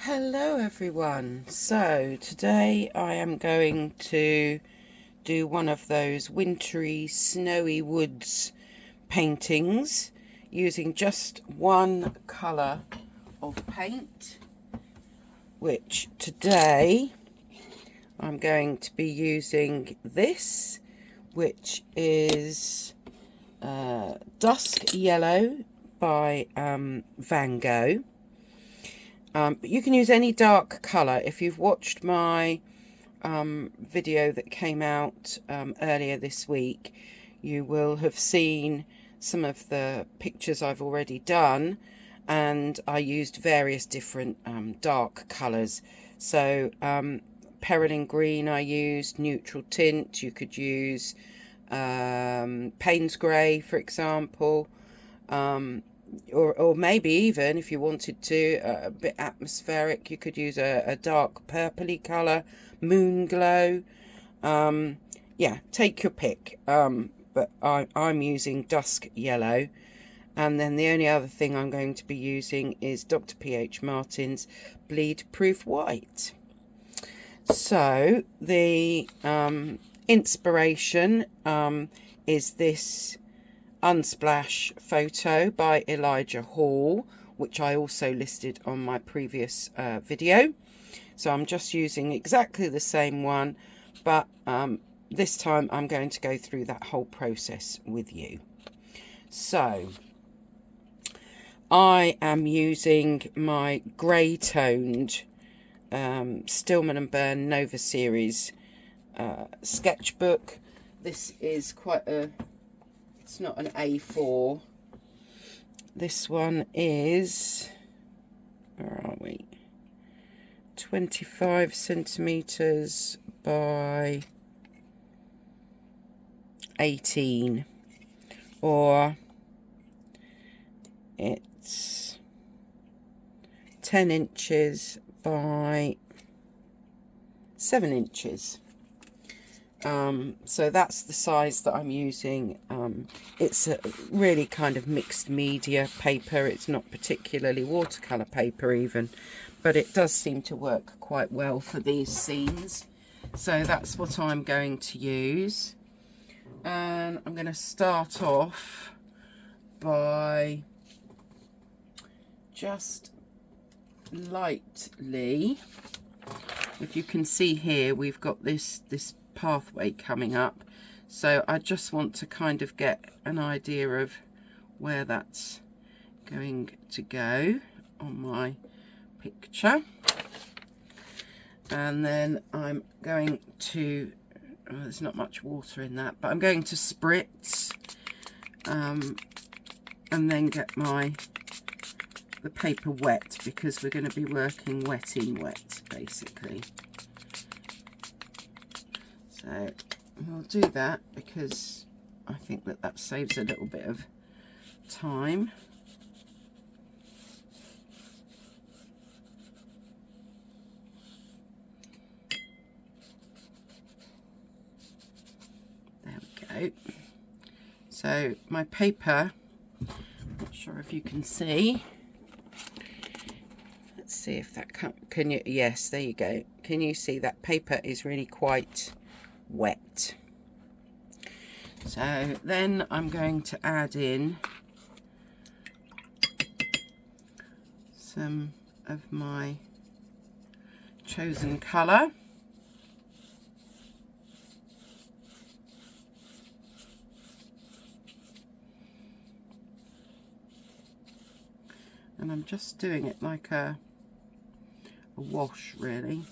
Hello everyone. So today I am going to do one of those wintry snowy woods paintings using just one colour of paint, which today I'm going to be using this, which is Dusk Yellow by Van Gogh. But you can use any dark colour. If you've watched my video that came out earlier this week, you will have seen some of the pictures I've already done, and I used various different dark colours. So Perylene Green I used, neutral tint, you could use Payne's Grey for example, or maybe even if you wanted to a bit atmospheric, you could use a dark purpley colour, moon glow. Yeah, take your pick, but I'm using Dusk Yellow. And then the only other thing I'm going to be using is Dr. P.H. Martin's Bleed Proof White. So the inspiration is this Unsplash photo by Elijah Hall, which I also listed on my previous video. So I'm just using exactly the same one, but this time I'm going to go through that whole process with you. So I am using my grey toned Stillman & Byrne Nova Series sketchbook. This is quite a, it's not an A4. This one is, where are we? 25 centimeters by 18, or it's 10 inches by 7 inches. So that's the size that I'm using. It's a really kind of mixed media paper. It's not particularly watercolour paper even, but it does seem to work quite well for these scenes. So that's what I'm going to use. And I'm going to start off by just lightly, if you can see here, we've got this pathway coming up, so I just want to kind of get an idea of where that's going to go on my picture. And then I'm going to, oh, there's not much water in that, but I'm going to spritz and then get the paper wet, because we're going to be working wet in wet basically. So we'll do that because I think that saves a little bit of time. There we go. So my paper, not sure if you can see. Let's see if that can you, yes, there you go. Can you see that paper is really quite wet? So then I'm going to add in some of my chosen colour. And I'm just doing it like a wash really.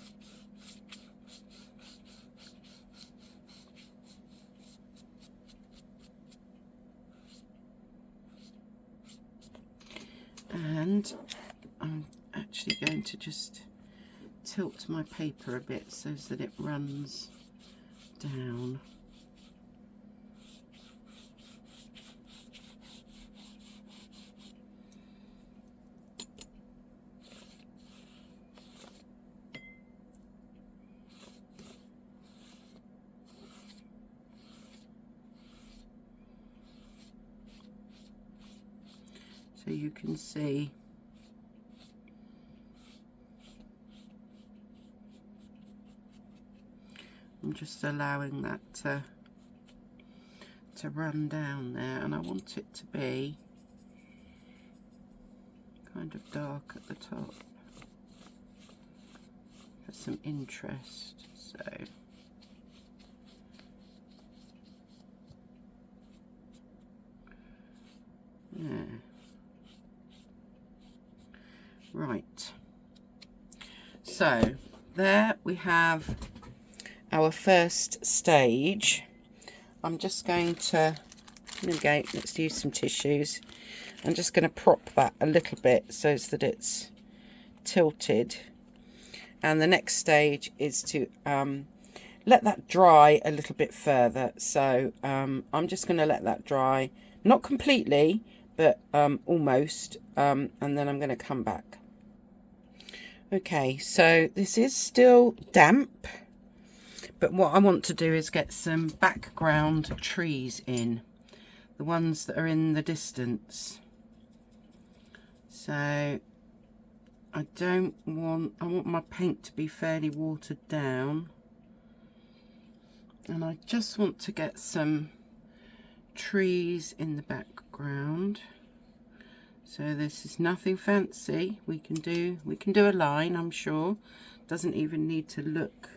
And I'm actually going to just tilt my paper a bit so that it runs down. So you can see just allowing that to run down there, and I want it to be kind of dark at the top for some interest. So yeah, right, so there we have our first stage. I'm just going to, okay, let's use some tissues. I'm just going to prop that a little bit so that it's tilted. And the next stage is to let that dry a little bit further. So I'm just going to let that dry, not completely, but almost, and then I'm going to come back. Okay, so this is still damp, but what I want to do is get some background trees in, the ones that are in the distance. So I want my paint to be fairly watered down, and I just want to get some trees in the background. So this is nothing fancy. We can do a line, I'm sure. Doesn't even need to look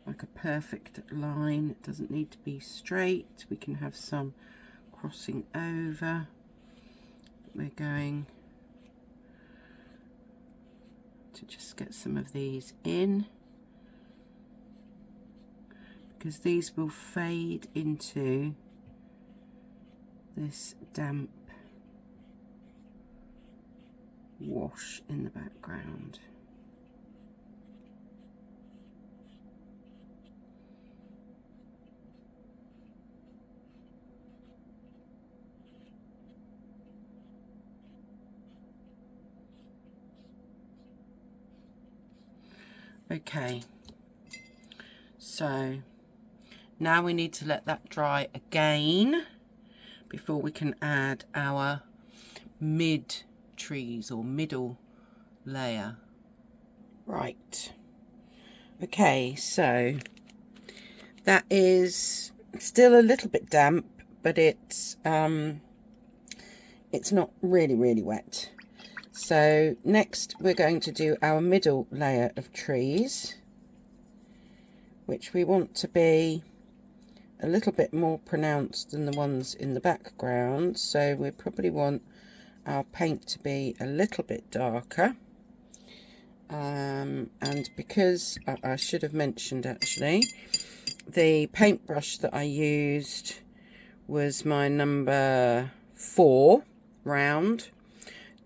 like a perfect line. It doesn't need to be straight. We can have some crossing over. We're going to just get some of these in, because these will fade into this damp wash in the background. Okay, so now we need to let that dry again before we can add our mid trees or middle layer. Right, okay, so that is still a little bit damp, but it's not really wet. So next we're going to do our middle layer of trees, which we want to be a little bit more pronounced than the ones in the background. So we probably want our paint to be a little bit darker. And because I should have mentioned actually, the paintbrush that I used was my number 4 round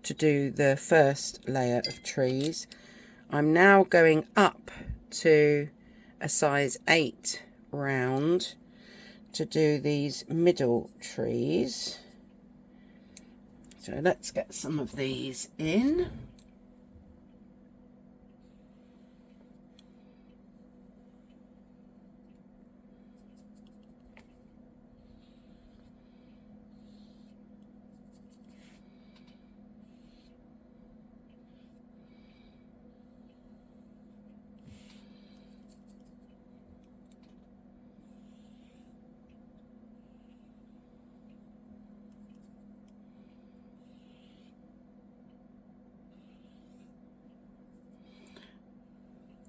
to do the first layer of trees. I'm now going up to a size 8 round to do these middle trees. So let's get some of these in.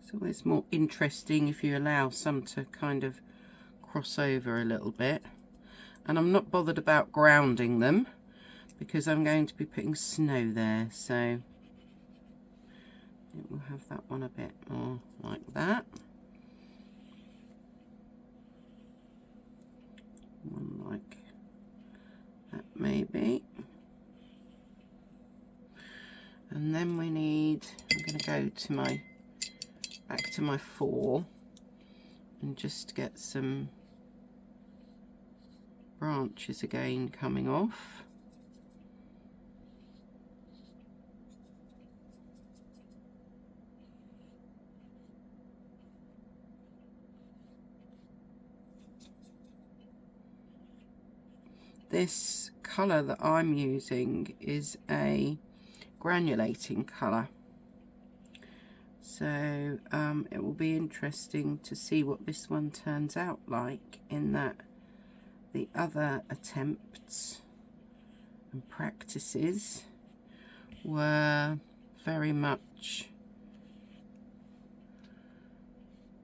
It's always more interesting if you allow some to kind of cross over a little bit. And I'm not bothered about grounding them because I'm going to be putting snow there, so we'll have that one a bit more like that. One like that maybe. And then we need, I'm going to go to my back to my 4 and just get some branches again coming off. This colour that I'm using is a granulating colour. So it will be interesting to see what this one turns out like, in that the other attempts and practices were very much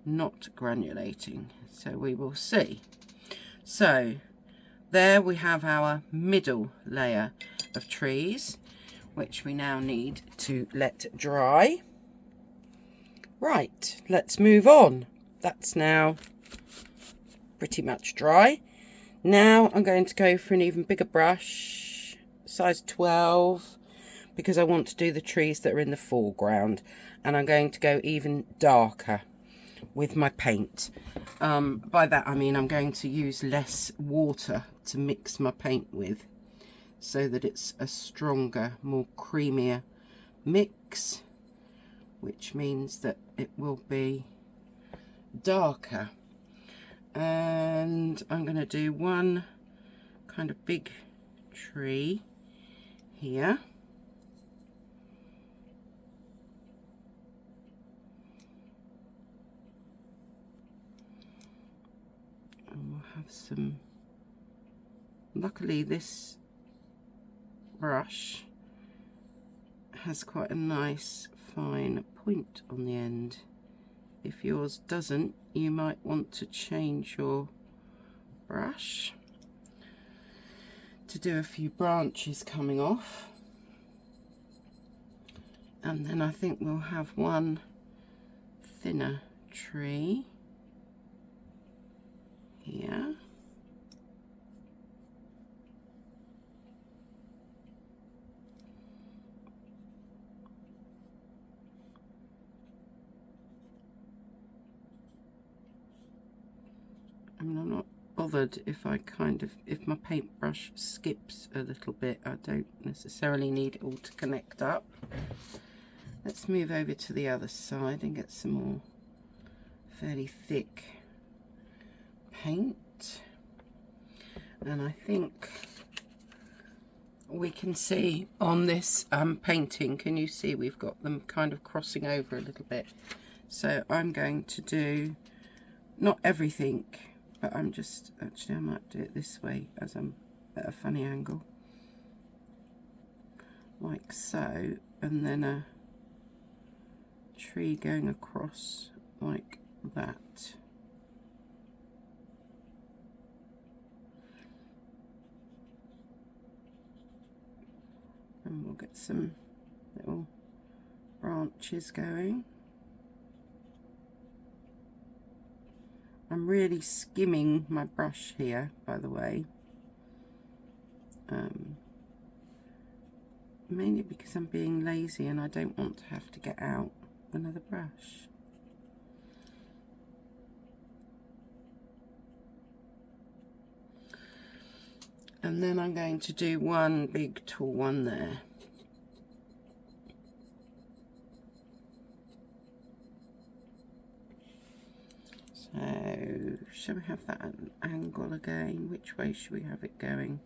not granulating. So we will see. So there we have our middle layer of trees, which we now need to let dry. Right, let's move on. That's now pretty much dry. Now I'm going to go for an even bigger brush, size 12, because I want to do the trees that are in the foreground, and I'm going to go even darker with my paint. By that I mean I'm going to use less water to mix my paint with, so that it's a stronger, more creamier mix, which means that it will be darker. And I'm going to do one kind of big tree here. And we'll have some, luckily this brush has quite a nice fine point on the end. If yours doesn't, you might want to change your brush to do a few branches coming off. And then I think we'll have one thinner tree here. I mean, I'm not bothered if if my paintbrush skips a little bit. I don't necessarily need it all to connect up. Let's move over to the other side and get some more fairly thick paint. And I think we can see on this painting, can you see we've got them kind of crossing over a little bit? So I'm going to do, not everything, but I'm just, actually I might do it this way as I'm at a funny angle, like so, and then a tree going across like that. And we'll get some little branches going. I'm really skimming my brush here, by the way, mainly because I'm being lazy and I don't want to have to get out another brush. And then I'm going to do one big tall one there. So, shall we have that at an angle again? Which way should we have it going?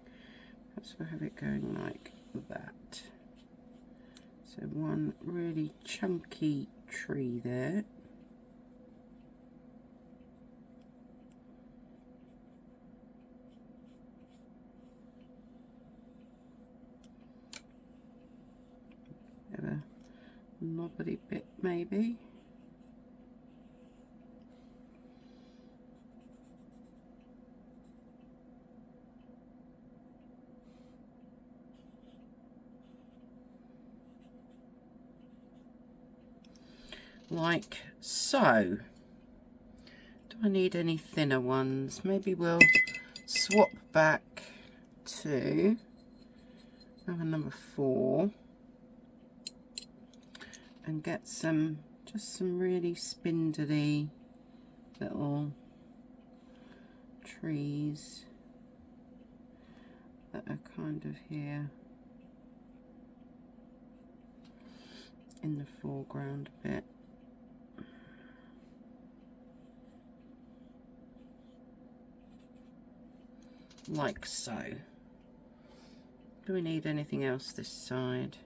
Perhaps we'll have it going like that. So one really chunky tree there. Have a knobbly bit maybe. Like so. Do I need any thinner ones? Maybe we'll swap back to number 4 and get some, just some really spindly little trees that are kind of here in the foreground a bit. Like so. Do we need anything else this side?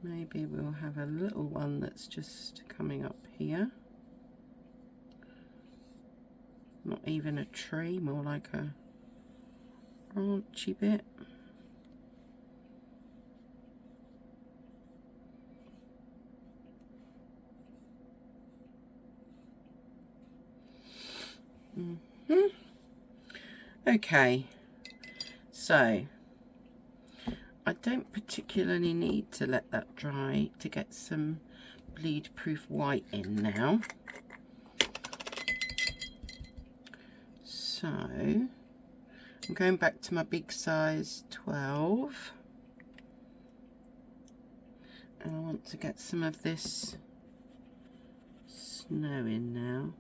Maybe we'll have a little one that's just coming up here. Not even a tree, more like a branchy bit. Okay, so I don't particularly need to let that dry to get some bleed proof white in now. So I'm going back to my big size 12, and I want to get some of this snow in now.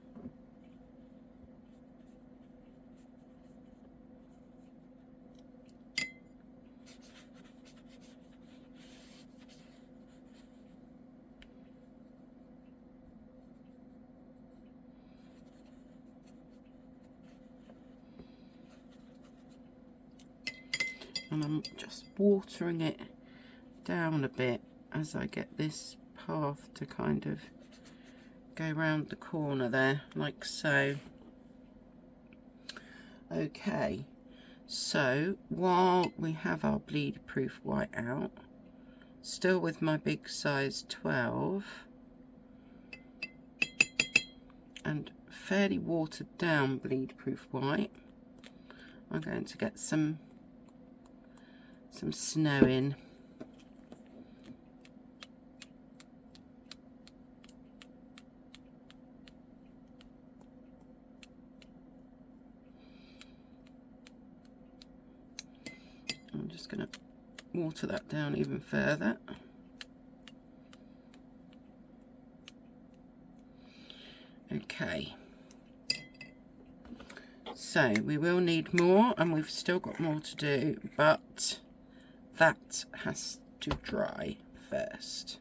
And I'm just watering it down a bit as I get this path to kind of go round the corner there, like so. Okay, so while we have our bleed proof white out, still with my big size 12 and fairly watered down bleed proof white, I'm going to get some snow in. I'm just going to water that down even further. Okay, so we will need more, and we've still got more to do, but that has to dry first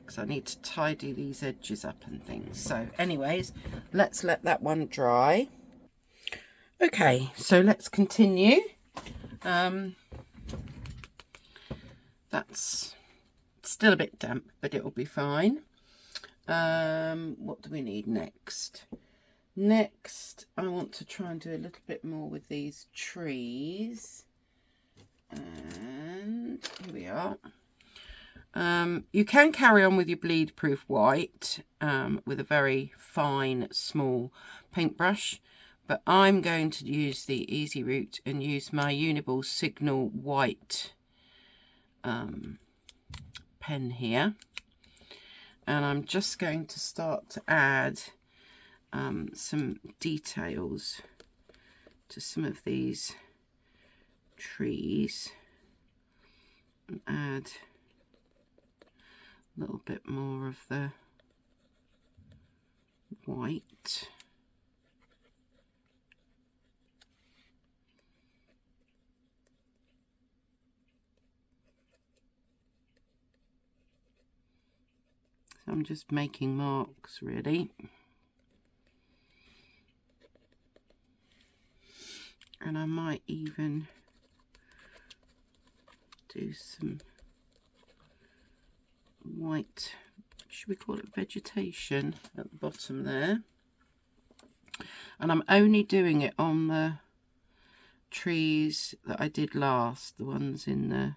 because I need to tidy these edges up and things. So anyways, let's let that one dry. Okay, so let's continue. That's still a bit damp, but it'll be fine. What do we need next? Next, I want to try and do a little bit more with these trees. And here we are. You can carry on with your bleed proof white with a very fine, small paintbrush, but I'm going to use the easy route and use my Uniball Signal white pen here. And I'm just going to start to add some details to some of these trees and add a little bit more of the white. So I'm just making marks really. And I might even do some white, should we call it vegetation, at the bottom there. And I'm only doing it on the trees that I did last, the ones in the,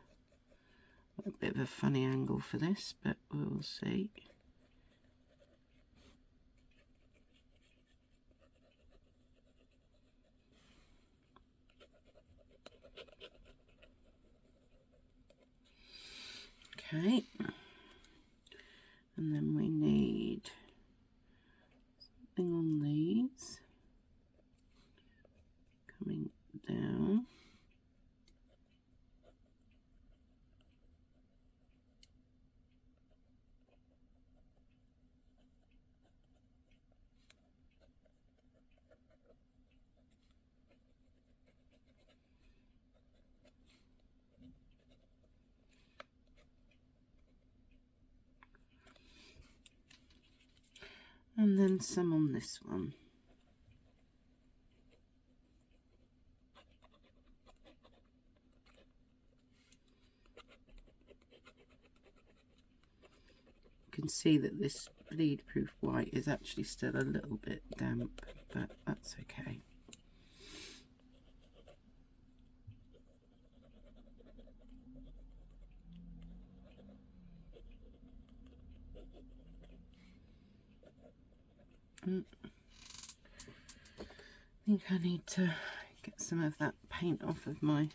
a bit of a funny angle for this, but we'll see. Okay, and then we need something on these coming down. And then some on this one. can see that this bleed proof white is actually still a little bit damp, but that's okay. I think I need to get some of that paint off of my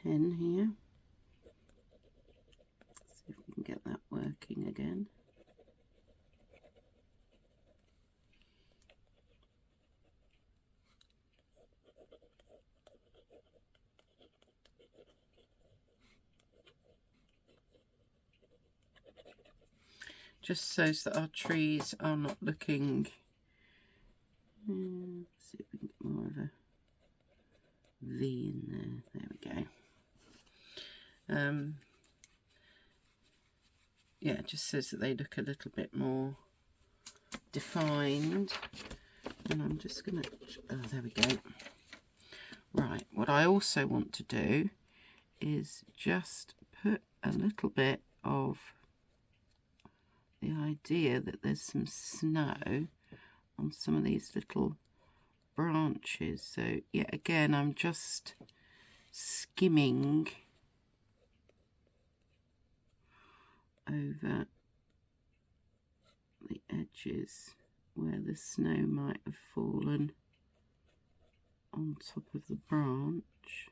pen here. See if we can get that working again. Just so that our trees are not looking. Let's see if we can get more of a V in there. There we go. Yeah, it just says that they look a little bit more defined. And I'm just gonna, oh, there we go. Right, what I also want to do is just put a little bit of the idea that there's some snow on some of these little branches. So yet again, I'm just skimming over the edges where the snow might have fallen on top of the branch,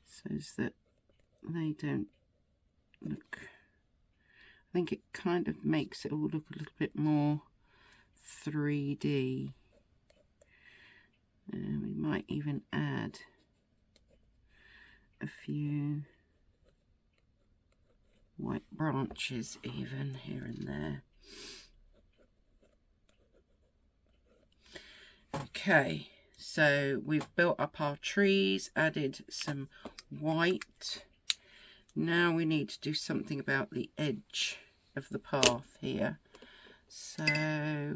so that they don't look, I think it kind of makes it all look a little bit more 3D. And we might even add a few white branches even here and there. Okay, so we've built up our trees, added some white. Now we need to do something about the edge of the path here. So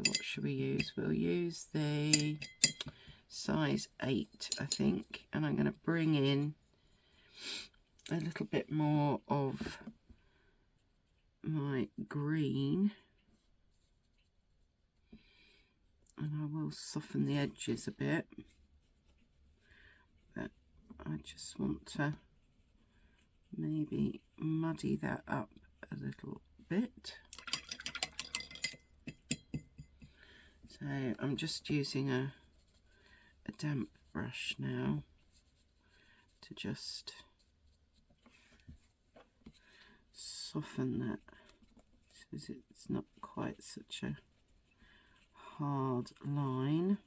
what should we use? We'll use the size 8, I think, and I'm going to bring in a little bit more of my green, and I will soften the edges a bit, but I just want to maybe muddy that up a little bit. So I'm just using a damp brush now to just soften that so it's not quite such a hard line.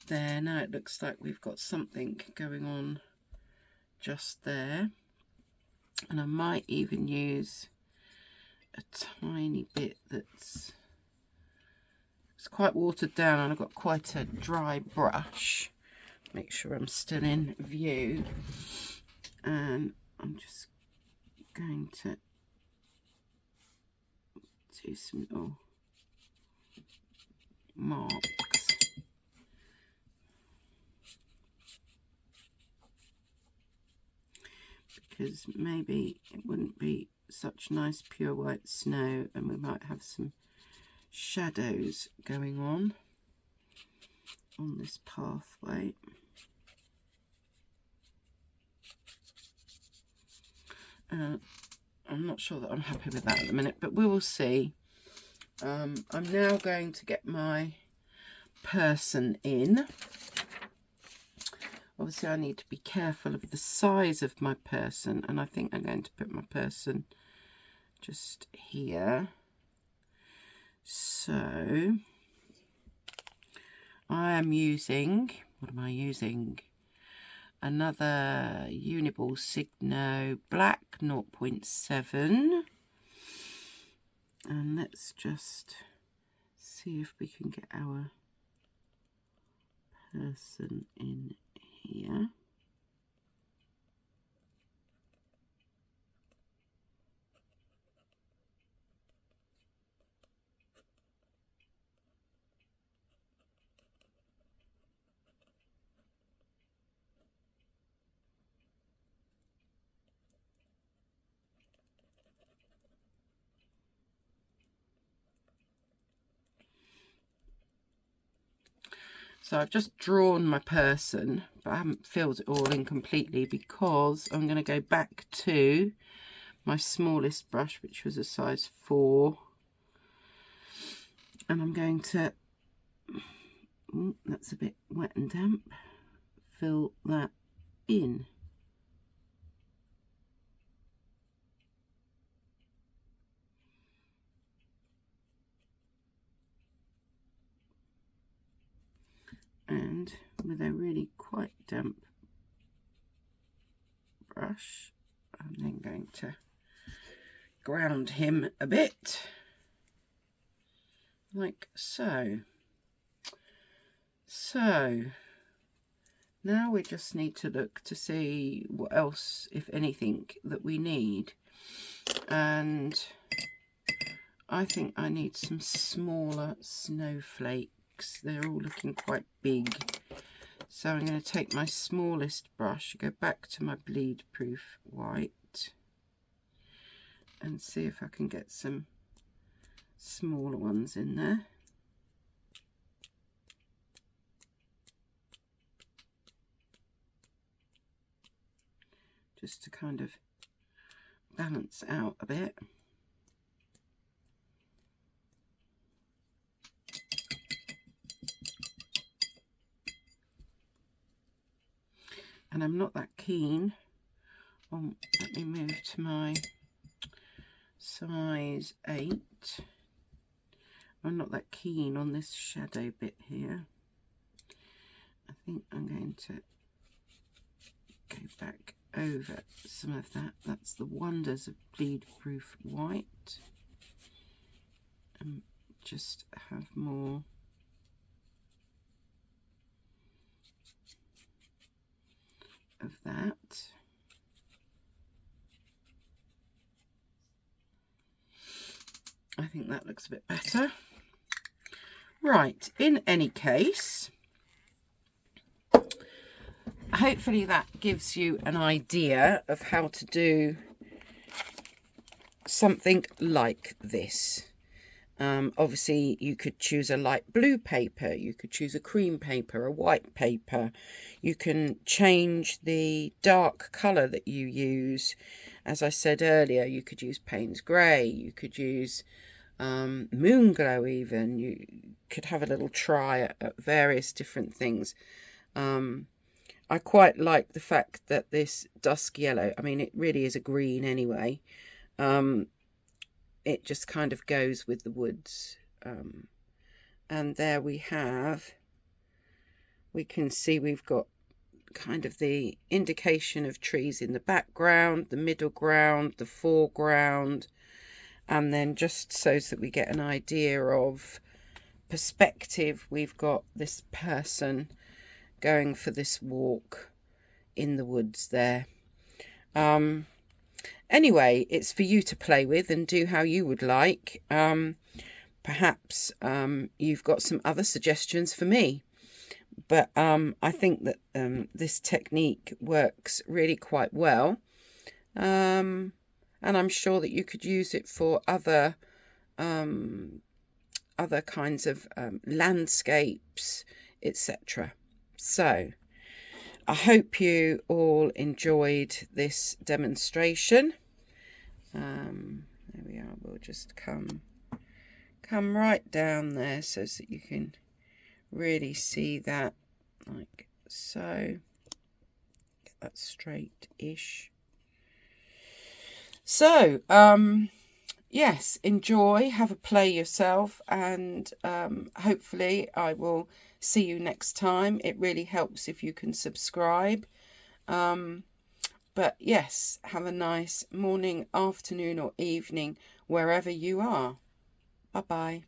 There, now it looks like we've got something going on just there, and I might even use a tiny bit it's quite watered down, and I've got quite a dry brush. Make sure I'm still in view, and I'm just going to do some little marks. Because maybe it wouldn't be such nice pure white snow, and we might have some shadows going on this pathway. I'm not sure that I'm happy with that at the minute, but we will see. I'm now going to get my person in. Obviously I need to be careful of the size of my person, and I think I'm going to put my person just here. So I am using, what am I using? Another Uniball Signo Black 0.7. And let's just see if we can get our person in here. So I've just drawn my person, but I haven't filled it all in completely because I'm going to go back to my smallest brush, which was a size 4. And I'm going to, that's a bit wet and damp, fill that in. And with a really quite damp brush, I'm then going to ground him a bit, like so. So now we just need to look to see what else, if anything, that we need. And I think I need some smaller snowflakes. They're all looking quite big. So I'm going to take my smallest brush, go back to my bleed proof white, and see if I can get some smaller ones in there. Just to kind of balance out a bit. And I'm not that keen on, let me move to my size 8. I'm not that keen on this shadow bit here. I think I'm going to go back over some of that. That's the wonders of bleed proof white. And just have more of that. I think that looks a bit better. Right, in any case, hopefully that gives you an idea of how to do something like this. Obviously you could choose a light blue paper, you could choose a cream paper, a white paper. You can change the dark colour that you use. As I said earlier, you could use Payne's Grey, you could use moon glow even. You could have a little try at various different things. I quite like the fact that this dusk yellow, I mean it really is a green anyway, it just kind of goes with the woods. And there we have, we can see we've got kind of the indication of trees in the background, the middle ground, the foreground, and then just so that we get an idea of perspective, we've got this person going for this walk in the woods there. Anyway, it's for you to play with and do how you would like. Perhaps you've got some other suggestions for me. But I think that this technique works really quite well. And I'm sure that you could use it for other kinds of landscapes, etc. So I hope you all enjoyed this demonstration. There we are. We'll just come right down there so that you can really see that, like so. Get that straight-ish. So, yes, enjoy, have a play yourself, and hopefully I will see you next time. It really helps if you can subscribe. But yes, have a nice morning, afternoon or evening, wherever you are. Bye-bye.